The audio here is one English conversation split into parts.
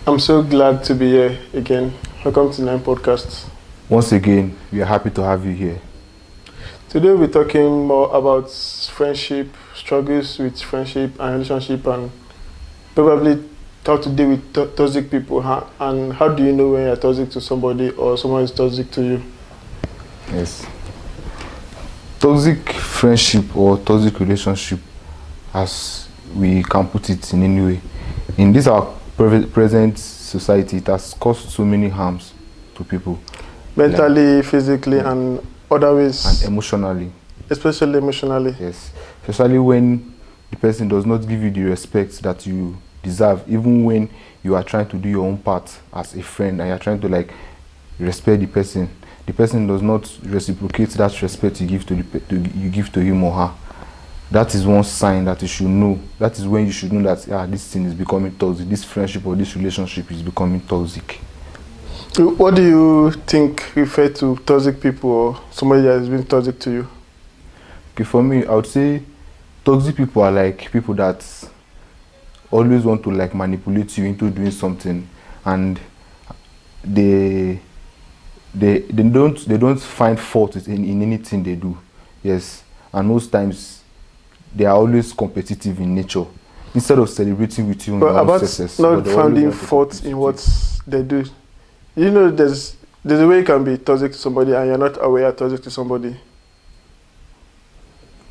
I'm so glad to be here again. Welcome to Nine Podcasts. Once again, we are happy to have you here. Today we're talking more about friendship, struggles with friendship and relationship, and probably how to deal with toxic people. And how do you know when you're toxic to somebody or someone is toxic to you? Yes. Toxic friendship or toxic relationship, as we can put it in any way, in this our present society, it has caused so many harms to people. Mentally, like, physically, and other ways. And emotionally. Especially emotionally. Yes. Especially when the person does not give you the respect that you deserve, even when you are trying to do your own part as a friend and you're trying to respect the person. The person does not reciprocate that respect you give to him or her. That is one sign that you should know. That is when you should know that this thing is becoming toxic. This friendship or this relationship is becoming toxic. What do you think refer to toxic people or somebody that has been toxic to you? Okay, for me, I would say toxic people are like people that always want to manipulate you into doing something, and they don't find fault in anything they do. Yes, and most times they are always competitive in nature instead of celebrating with you on your own success. Not finding fault in what they do. You know, there's a way you can be toxic to somebody and you're not aware you're toxic to somebody.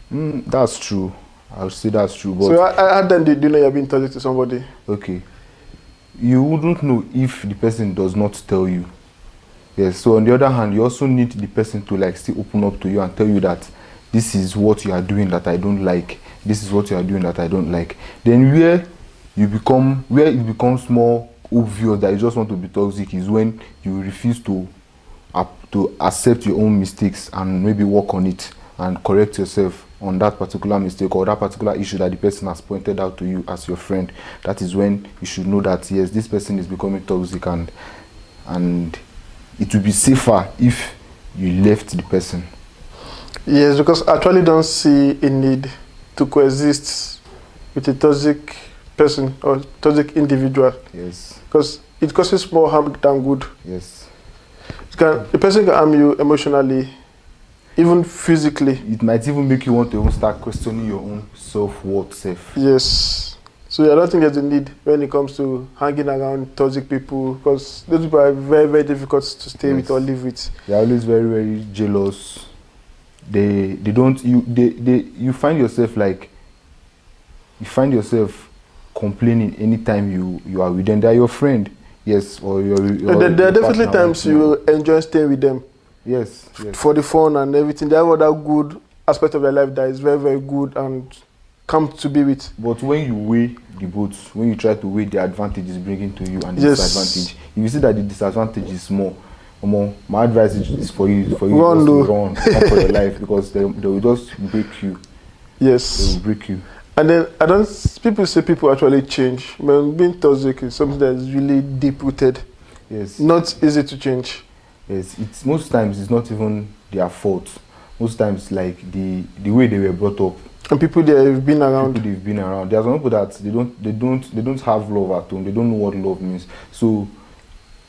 That's true. I would say that's true. But so how then do you know you're being toxic to somebody? Okay. You wouldn't know if the person does not tell you. Yes. So on the other hand, you also need the person to still open up to you and tell you that this is what you are doing that I don't like. This is what you are doing that I don't like. Then where it becomes more obvious that you just want to be toxic is when you refuse to accept your own mistakes and maybe work on it and correct yourself on that particular mistake or that particular issue that the person has pointed out to you as your friend. That is when you should know that yes, this person is becoming toxic, and it will be safer if you left the person. Yes, because I actually don't see a need to coexist with a toxic person or toxic individual. Yes. Because it causes more harm than good. Yes. The person can harm you emotionally, even physically. It might even make you want to even start questioning your own self-worth. Yes. So I don't think there's a need when it comes to hanging around toxic people, because those people are very, very difficult to stay with or live with. They're always very, very jealous. You find yourself complaining anytime you are with them. They're your friend. Yes. Or there are definitely times you enjoy staying with them. Yes. For the fun and everything. They have other good aspect of their life that is very, very good and come to be with. But when you weigh the both, when you try to weigh the advantages bringing to you and the disadvantage, if you see that the disadvantage is more, my advice is for you to run for your life, because they will just break you. Yes. They will break you. And then people say people actually change. When being toxic is something that is really deep rooted. Yes. Not easy to change. Yes. Most times it's not even their fault. Most times the way they were brought up. And people they've been around. There are some people that they don't have love at home. They don't know what love means. So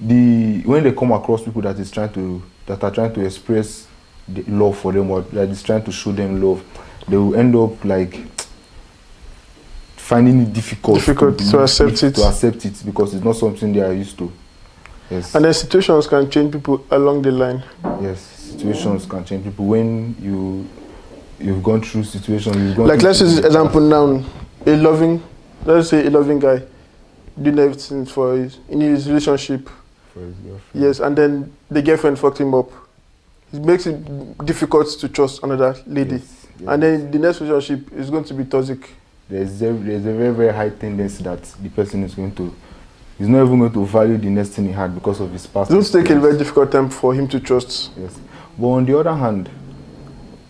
when they come across people that are trying to express the love for them, or that is trying to show them love, they will end up finding it difficult to accept it because it's not something they are used to. Yes. And then situations can change people along the line. Yes, situations can change people when you've gone through situations. Let's use example now. Let's say a loving guy doing everything in his relationship. For his girlfriend. Yes, and then the girlfriend fucked him up. It makes it difficult to trust another lady. Yes. And then the next relationship is going to be toxic. There's a very, very high tendency that the person is not even going to value the next thing he had because of his past. It will take a very difficult time for him to trust. Yes. But on the other hand,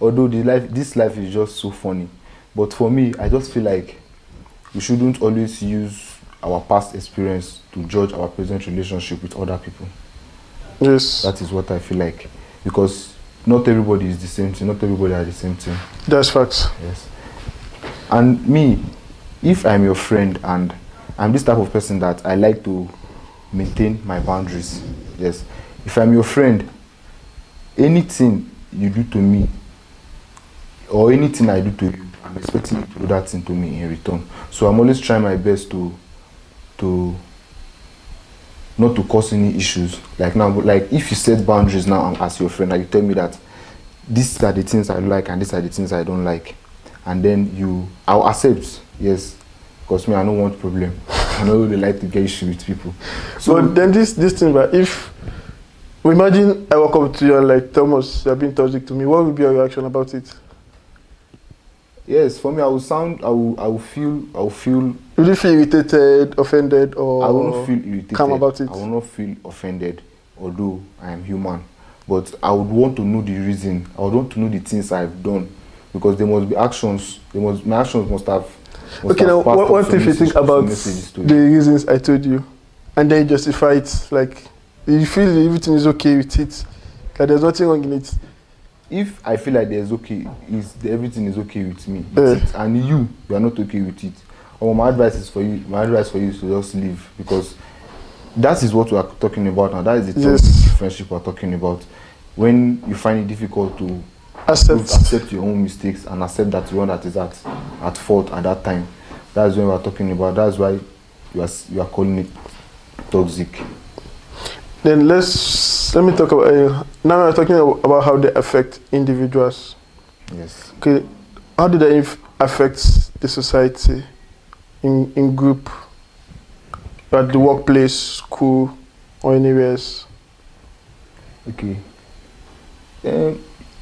although this life is just so funny, but for me, I just feel like we shouldn't always use our past experience to judge our present relationship with other people. Yes. That is what I feel like. Because not everybody is the same thing, not everybody are the same thing. That's facts. Yes. And me, if I'm your friend and I'm this type of person that I like to maintain my boundaries. Yes. If I'm your friend, anything you do to me or anything I do to you, I'm expecting you to do that thing to me in return. So I'm always trying my best to not to cause any issues. Like now, like if you set boundaries now as your friend, and you tell me that these are the things I like and these are the things I don't like, and then I'll accept, yes, because me, I don't want problem. I don't really like to get issue with people. So but then this thing, but if we imagine I walk up to you and like, Thomas, you're being toxic to me, what would be your reaction about it? Yes, for me, I will feel. Will you feel irritated, offended, or I won't feel irritated. calm about it? I will not feel offended, although I am human. But I would want to know the reason. I would want to know the things I've done, because there must be actions. My actions must have. Okay, now what if you think about the reasons I told you, and then you justify it, like you feel everything is okay with it, like there's nothing wrong in it? If I feel like everything is okay with me, it, and you are not okay with it, or my advice for you is to just leave, because that is what we are talking about now. That is the toxic friendship we're talking about. When you find it difficult to accept your own mistakes and accept that the one that is at fault at that time, that's when we're talking about. That's why you are calling it toxic. Then let me talk about now we're talking about how they affect individuals. Yes. Okay, how do they affect the society in group, at the workplace, school, or anywhere else? Okay.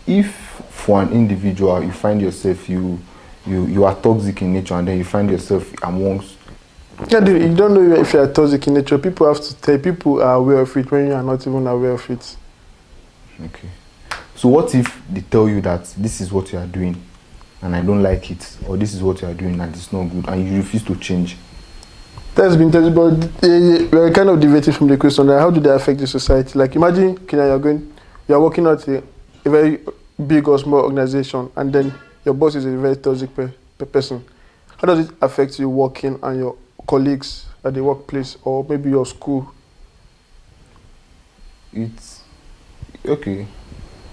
If for an individual you find yourself you are toxic in nature, and then you find yourself amongst. Yeah, you don't know if you are toxic in nature. People have to tell. People are aware of it when you are not even aware of it. Okay. So what if they tell you that this is what you are doing and I don't like it, or this is what you are doing and it's not good, and you refuse to change? That's been told, but we're kind of deviating from the question. How do they affect the society? Like imagine, you're working at a very big or small organization, and then your boss is a very toxic person. How does it affect you working and your colleagues at the workplace, or maybe your school? It's okay.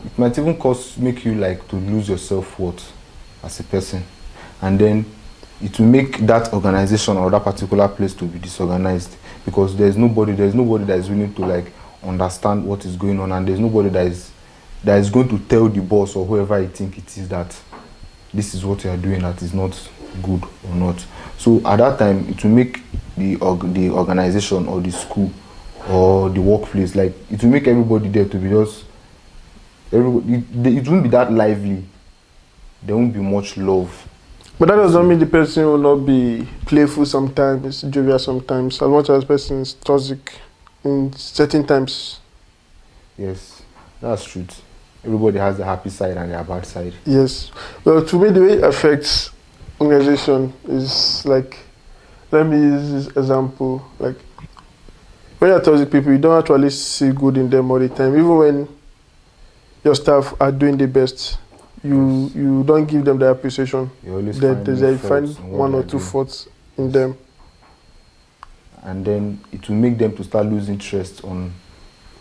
It might even make you like to lose your self-worth as a person, and then it will make that organization or that particular place to be disorganized, because there's nobody that is willing to like understand what is going on, and there's nobody that is going to tell the boss or whoever you think it is that this is what you are doing that is not good or not. So at that time, it will make the organization or the school or the workplace, like it will make everybody there to be just it won't be that lively. There won't be much love. But that does not mean the person will not be playful sometimes, jovial sometimes, as much as the person is toxic in certain times. Yes, that's true. Everybody has the happy side and their bad side. Yes. Well, to me, the way it affects organization is like, let me use this example. Like, when you're toxic people, you don't actually see good in them all the time. Even when your staff are doing the best, you don't give them the appreciation. You always find one or two faults in them. And then it will make them to start losing interest on,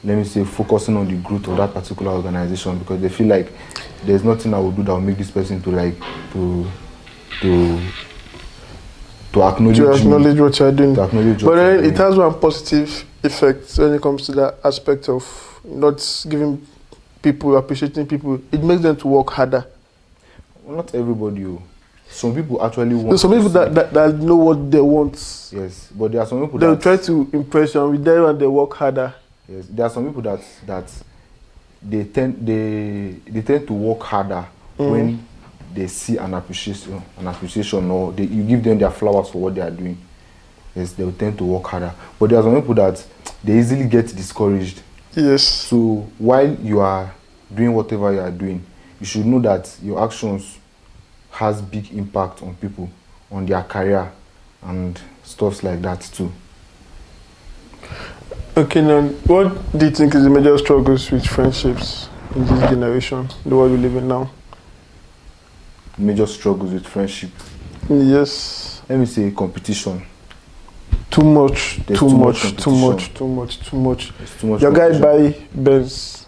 let me say, focusing on the growth of that particular organization, because they feel like there's nothing I will do that will make this person to like to acknowledge what you're doing. But then it has one positive effect when it comes to that aspect of not giving people, appreciating people. It makes them to work harder. Well, not everybody. Some people actually want. There's some people that know what they want. Yes, but there are some people they'll try to impress you with them and they work harder. Yes, there are some people that they tend to work harder when they see an appreciation, or you give them their flowers for what they are doing. Yes, they will tend to work harder. But there are some people that they easily get discouraged. Yes. So while you are doing whatever you are doing, you should know that your actions has big impact on people, on their career, and stuff like that too. Okay, now what do you think is the major struggles with friendships in this generation, the world we live in now? Major struggles with friendship? Yes. Let me say competition. Too much, There's too too much much, too competition. much, too much, too much. There's too much Your guy competition, buy Benz.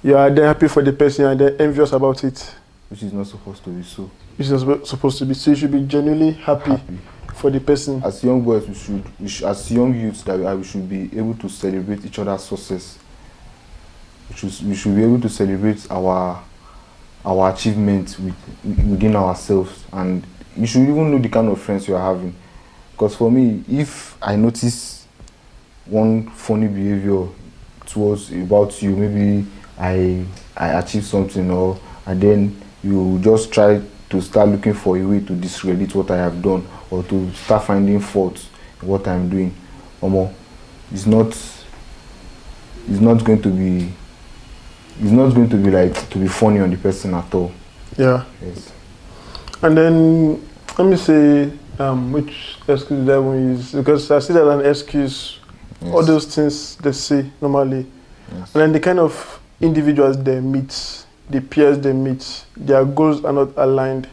You are then happy for the person and then envious about it. which is not supposed to be so. Which is not supposed to be. So you should be genuinely happy for the person. As young boys, we should as young youths that we are, we should be able to celebrate each other's success. We should be able to celebrate our achievements within ourselves, and you should even know the kind of friends you are having. Because for me, if I notice one funny behavior about you, maybe I achieve something, and then you just try to start looking for a way to discredit what I have done, or to start finding faults in what I'm doing. It's not going to be like to be funny on the person at all. Yeah. Yes. And then let me say which excuse that one is, because I see that an excuse. Yes. All those things they say normally. Yes. And then the kind of individuals they meet, the peers they meet, their goals are not aligned.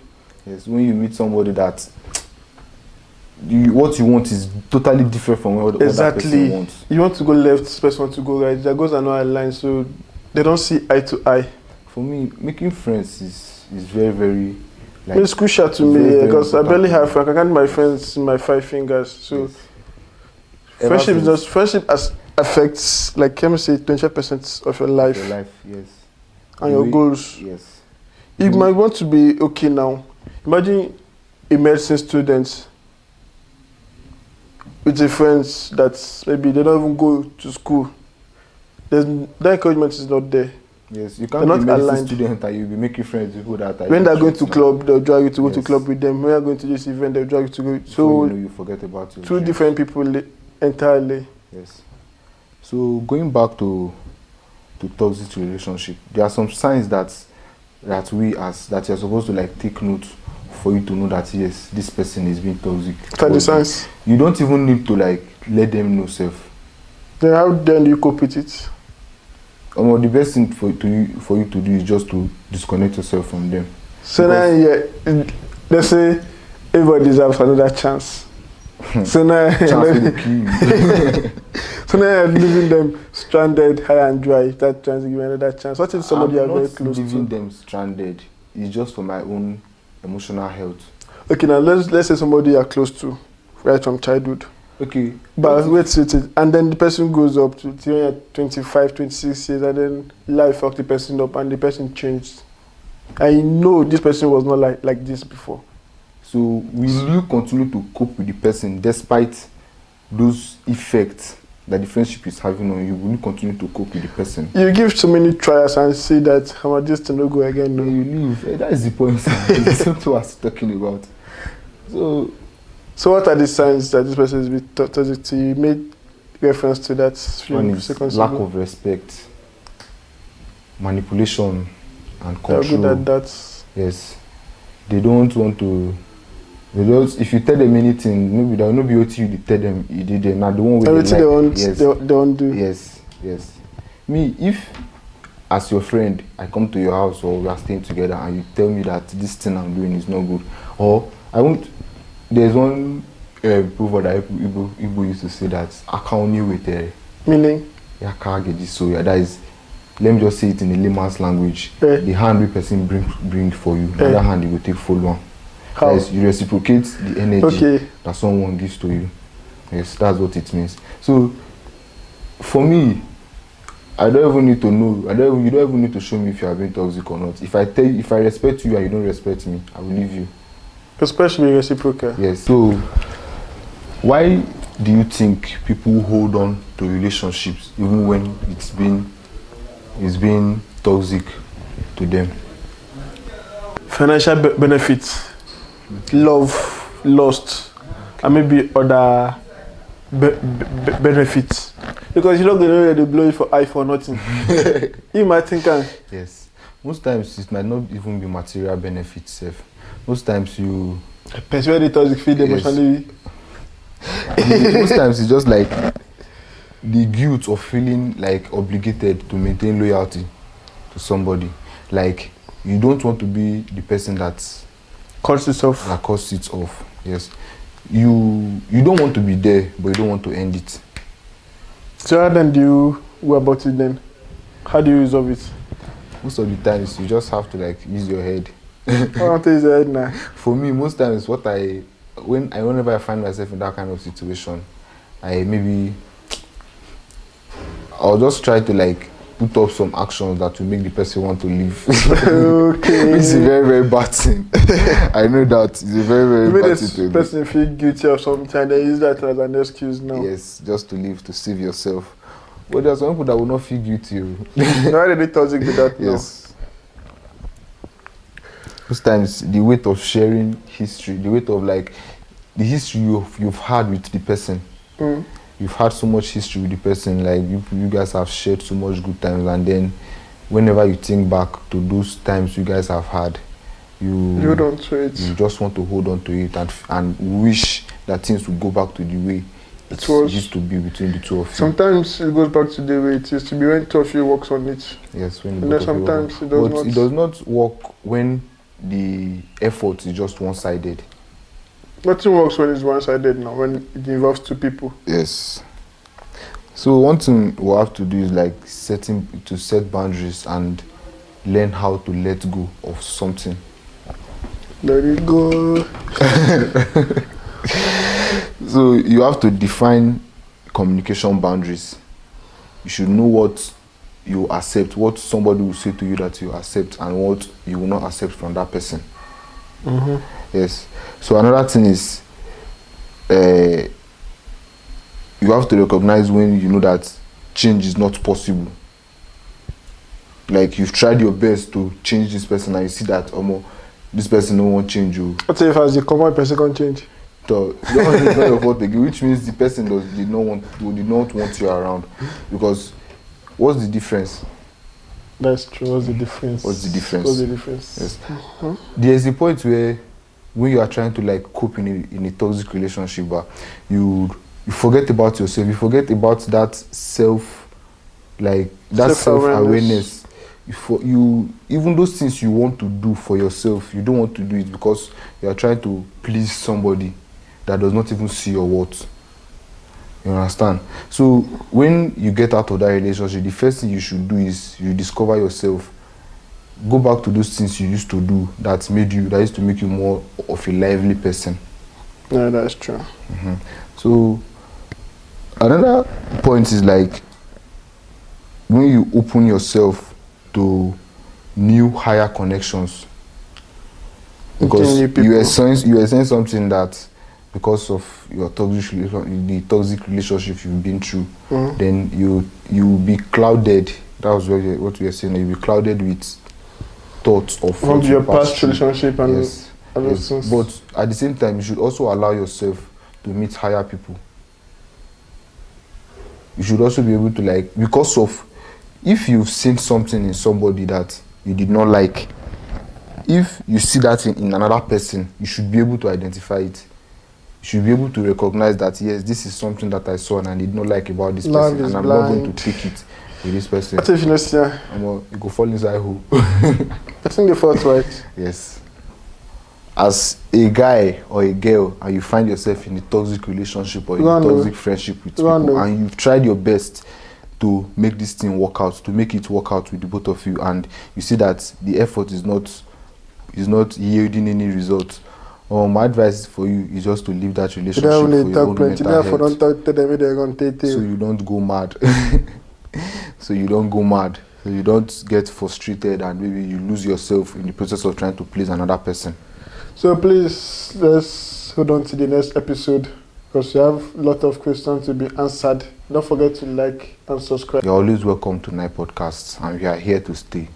Yes, when you meet somebody that what you want is totally different from what that person wants. You want to go left, this person wants to go right. Their goals are not aligned, so they don't see eye to eye. For me, making friends is very, very like, it's crucial to me because I barely have friends. I can count my friends in my 5 fingers. So yes. Friendship affects, like, let me say, 25% of your life. Your life, yes. And your goals. Yes. You might want to be okay now. Imagine a medicine student with a friends that maybe they don't even go to school. That encouragement is not there. Yes, you can't be a medicine student and you'll be making friends with people that are... When they're going to club, they'll drag you to go to club with them. When you're going to this event, they'll drag you to go. So you forget about it. 2 different people entirely. Yes. So going back to toxic relationship, there are some signs that you're supposed to like take note for you to know that yes, this person is being toxic. What are the signs? You don't even need to like let them know self. Then how then do you cope with it? The best thing for you to do is just to disconnect yourself from them. So now, let's say everybody deserves another chance. So now, so now you're leaving them stranded, high and dry. That chance to give another chance. What if somebody you are very close to? Leaving them stranded. It's just for my own emotional health. Okay, now let's say somebody you are close to, right from childhood. Okay. But wait, and then the person goes up to 25, 26 years, and then life fucked the person up, and the person changed. I know this person was not like this before. So will you continue to cope with the person despite those effects that the friendship is having on you? Will you continue to cope with the person? You give so many trials and say that I'm just to not go again. No, you leave. That is the point. That's what I was talking about. So what are the signs that this person is being toxic to you? You made reference to that few seconds ago. Lack of respect, manipulation, and control. They're good at that. Yes. They don't want to... if you tell them anything, maybe they'll not be able to tell them you did it. Now the one with everything they won't do. Yes, yes. Me, if as your friend I come to your house or we are staying together and you tell me that this thing I'm doing is not good, or I won't... There's one proverb that people used to say that I can't wait. Meaning? Yeah, can't get this. So yeah, that is, let me just say it in a layman's language. The hand the person bring for you, the other hand you will take full one. How? That is, you reciprocate the energy that someone gives to you. Yes, that's what it means. So for me, I don't even need to know. You don't even need to show me if you are being toxic or not. If I respect you and you don't respect me, I will leave you. Especially reciprocal. Yes. So, why do you think people hold on to relationships even when it's been toxic to them? Financial benefits, love, lust, and maybe other benefits. Because you're not going to blow it for eye for nothing. You might think. Yes. Most times it might not even be material benefits. Most times you... Persuade toxic feed emotionally. Most times it's just like the guilt of feeling like obligated to maintain loyalty to somebody. Like you don't want to be the person that cuts it off. That cuts it off. Yes. you don't want to be there, but you don't want to end it. So how then do you go about it then? How do you resolve it? Most of the times, you just have to like use your head. I want to use your head now. For me, most times, whenever I find myself in that kind of situation, I'll just try to like put up some actions that will make the person want to leave. Okay. It's a very, very bad thing. I know that it's a very, very You bad made thing the to person feel guilty of something and they use that as an excuse now. Yes, just to leave, to save yourself. But there's some people that will not feel guilty. Why did they toxic with that now? Yes. Most times, the weight of sharing history, the weight of like the history you've had with the person. Mm. You've had so much history with the person, like you guys have shared so much good times, and then whenever you think back to those times you guys have had, you hold on to it. You just want to hold on to it and wish that things would go back to the way it used to be between the two of you. Sometimes it goes back to the way it used to be when two of you works on it. Yes, when and then sometimes it does not. It does not work when the effort is just one-sided. Nothing works when it's one-sided now, when it involves two people. Yes. So one thing we'll have to do is like set boundaries and learn how to let go of something. Let it go. So you have to define communication boundaries. You should know what you accept, what somebody will say to you that you accept, and what you will not accept from that person. Mm-hmm. Yes. So another thing is you have to recognize when you know that change is not possible. Like you've tried your best to change this person and you see that this person don't want change you. What if as a common person can change? So it's not your fault again, which means the person did not want you around. Because what's the difference? That's true. What's the difference? What's the difference? Yes. Mm-hmm. There's a point where when you are trying to like cope in a toxic relationship, you forget about yourself. You forget about that self-awareness. Even those things you want to do for yourself, you don't want to do it because you are trying to please somebody that does not even see your worth. You understand? So when you get out of that relationship, the first thing you should do is you discover yourself. Go back to those things you used to do that used to make you more of a lively person. Yeah, that's true. Mm-hmm. So another point is like when you open yourself to new higher connections, because you are saying something that because of your the toxic relationship you've been through, then you will be clouded. That was what we are saying. You'll be clouded with thoughts of from your past relationship and other things. But at the same time, you should also allow yourself to meet higher people. You should also be able to because of if you've seen something in somebody that you did not like, if you see that in another person, you should be able to identify it. You should be able to recognize that, yes, this is something that I saw and I did not like about this person, and I'm not going to take it with this person. What if you know, you go fall inside who? I think the fault, right? Yes. As a guy or a girl, and you find yourself in a toxic relationship or in a toxic friendship with people, and you've tried your best to make this thing work out, to make it work out with the both of you, and you see that the effort is not yielding any results, my advice for you is just to leave that relationship for your own mental health. So you don't go mad. So you don't get frustrated and maybe you lose yourself in the process of trying to please another person. So please, let's hold on to the next episode because we have a lot of questions to be answered. Don't forget to like and subscribe. You're always welcome to Night Podcasts, and we are here to stay.